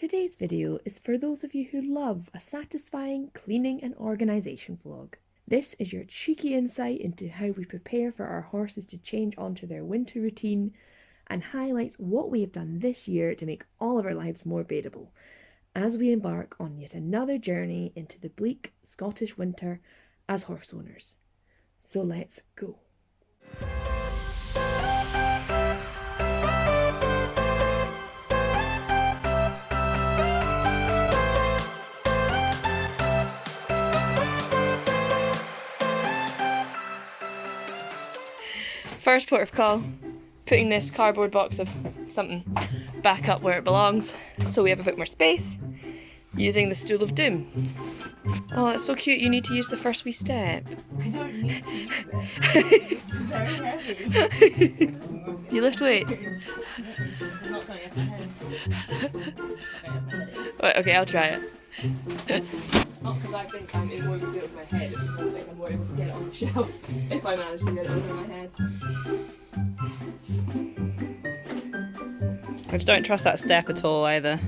Today's video is for those of you who love a satisfying cleaning and organisation vlog. This is your cheeky insight into how we prepare for our horses to change onto their winter routine and highlights what we have done this year to make all of our lives more bearable as we embark on yet another journey into the bleak Scottish winter as horse owners. So let's go. First port of call, putting this cardboard box of something back up where it belongs so we have a bit more space, using the stool of doom. Oh, that's so cute, you need to use the first wee step. I don't need to use it. It's very heavy. You lift weights? It's not going up my head. Right, okay, I'll try it. Not because I think I'm able to do it with my head, it's because I think I'm more able to get it on the shelf if I manage to get it over my head. I just don't trust that step at all either.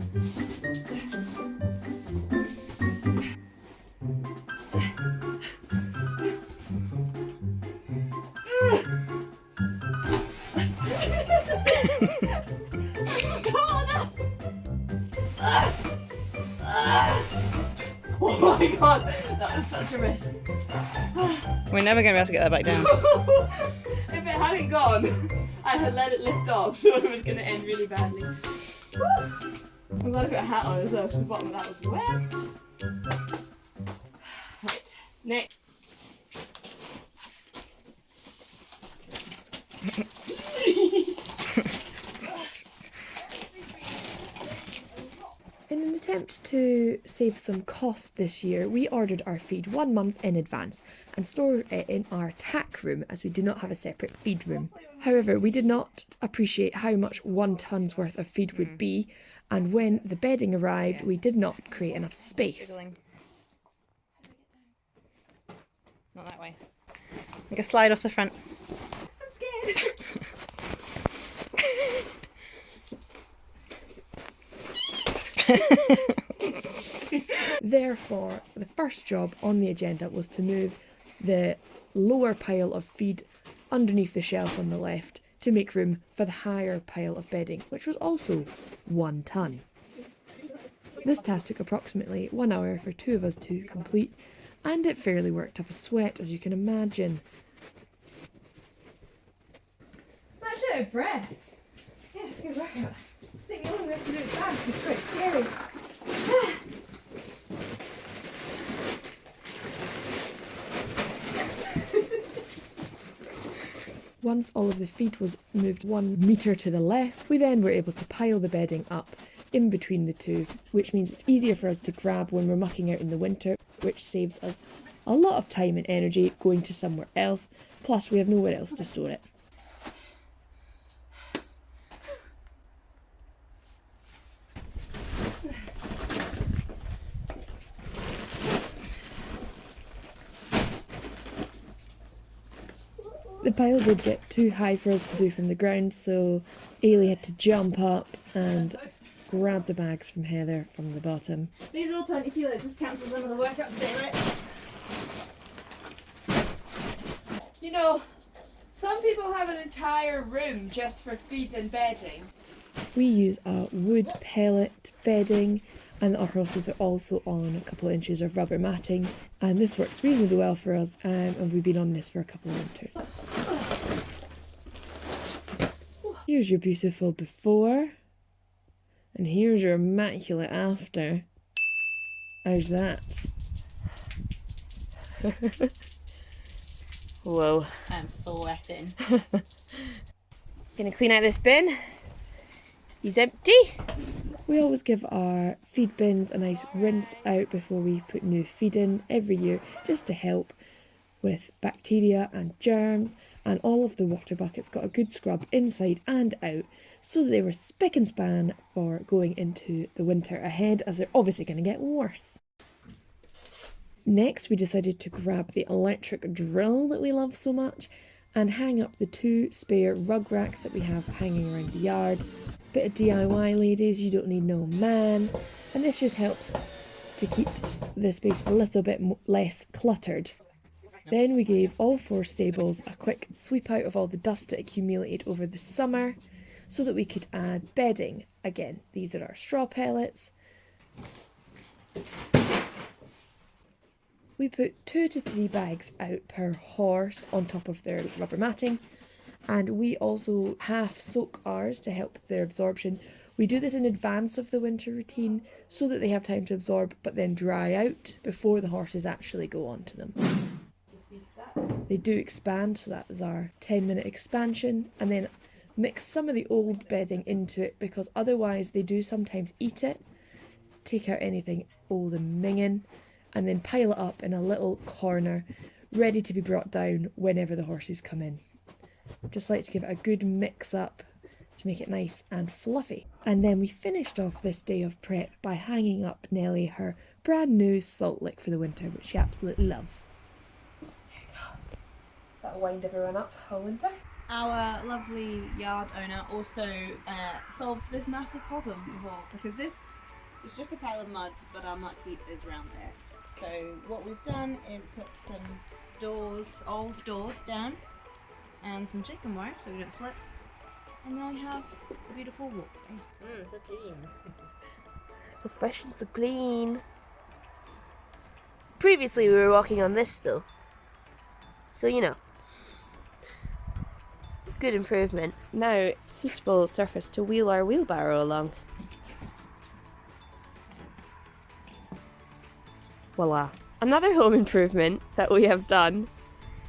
Oh my god, that was such a risk. We're never going to be able to get that back down. If it hadn't gone, I had let it lift off, so it was going to end really badly. I'm glad I put a hat on as well, because the bottom of that was wet. Right, next. In an attempt to save some costs this year, we ordered our feed 1 month in advance and stored it in our tack room as we do not have a separate feed room. However, we did not appreciate how much 1 tonne's worth of feed would be, and when the bedding arrived, we did not create enough space. Not that way. Make a slide off the front. I'm scared. Therefore, the first job on the agenda was to move the lower pile of feed underneath the shelf on the left to make room for the higher pile of bedding, which was also 1 tonne. This task took approximately 1 hour for 2 of us to complete, and it fairly worked up a sweat, as you can imagine. I'm actually out of breath. Yeah, it's a good workout. I think the only way to do it fast is quite scary. Once all of the feed was moved 1 metre to the left, we then were able to pile the bedding up in between the two, which means it's easier for us to grab when we're mucking out in the winter, which saves us a lot of time and energy going to somewhere else, plus we have nowhere else to store it. The pile did get too high for us to do from the ground, so Ailey had to jump up and grab the bags from Heather from the bottom. These are all 20 kilos. This counts as one of the workout today, right? You know, some people have an entire room just for feed and bedding. We use a wood pellet bedding, and our horses are also on a couple of inches of rubber matting, and this works reasonably well for us, and we've been on this for a couple of winters. Here's your beautiful before, and here's your immaculate after. How's that? Whoa. I'm sweating. Gonna clean out this bin. He's empty. We always give our feed bins a nice rinse out before we put new feed in every year, just to help with bacteria and germs, and all of the water buckets got a good scrub inside and out so that they were spick and span for going into the winter ahead, as they're obviously going to get worse. Next, we decided to grab the electric drill that we love so much and hang up the 2 spare rug racks that we have hanging around the yard. Bit of DIY, ladies, you don't need no man. And this just helps to keep the space a little bit less cluttered. Then we gave all 4 stables a quick sweep out of all the dust that accumulated over the summer so that we could add bedding. Again, these are our straw pellets. We put 2 to 3 bags out per horse on top of their rubber matting, and we also half soak ours to help their absorption. We do this in advance of the winter routine so that they have time to absorb but then dry out before the horses actually go onto them. They do expand, so that is our 10-minute expansion, and then mix some of the old bedding into it because otherwise they do sometimes eat it, take out anything old and minging, and then pile it up in a little corner ready to be brought down whenever the horses come in. Just like to give it a good mix up to make it nice and fluffy. And then we finished off this day of prep by hanging up Nellie her brand new salt lick for the winter, which she absolutely loves. That'll wind everyone up all winter. Our lovely yard owner also solved this massive problem before, because this is just a pile of mud, but our muck heap is round there. So what we've done is put some doors, old doors down, and some chicken wire so we don't slip. And now we have a beautiful walkway. So clean. So fresh and so clean. Previously we were walking on this though. So you know. Good improvement. Now suitable surface to wheel our wheelbarrow along. Voila. Another home improvement that we have done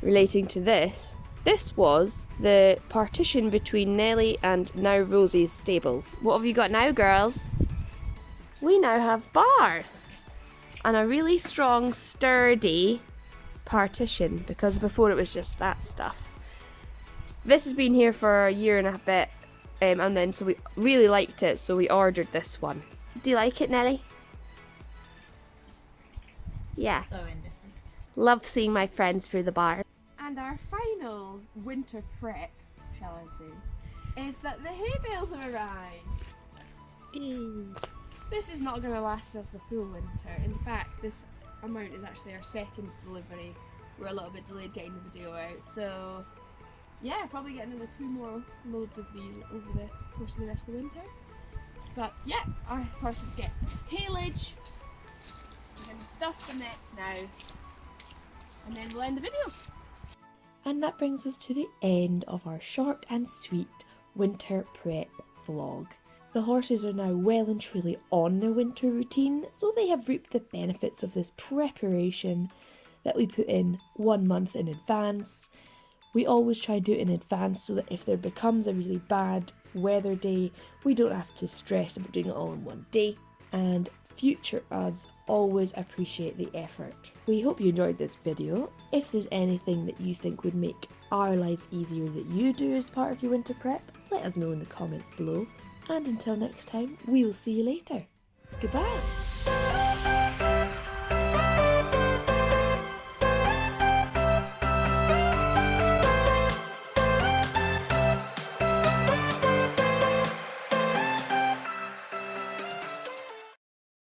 relating to this. This was the partition between Nellie and now Rosie's stables. What have you got now, girls? We now have bars and a really strong, sturdy partition because before it was just that stuff. This has been here for a year and a bit, and then so we really liked it, so we ordered this one. Do you like it, Nellie? Yeah. So indifferent. Love seeing my friends through the bar. And our final winter prep, shall I say, is that the hay bales have arrived. This is not going to last us the full winter. In fact, this amount is actually our second delivery. We're a little bit delayed getting the video out, so yeah, probably get another 2 more loads of these over the course of the rest of the winter. But yeah, our horses get haylage. We're going to stuff some nets now, and then we'll end the video. And that brings us to the end of our short and sweet winter prep vlog. The horses are now well and truly on their winter routine, so they have reaped the benefits of this preparation that we put in 1 month in advance. We always try to do it in advance so that if there becomes a really bad weather day, we don't have to stress about doing it all in one day. And future us always appreciate the effort. We hope you enjoyed this video. If there's anything that you think would make our lives easier that you do as part of your winter prep, let us know in the comments below. And until next time, we will see you later. Goodbye.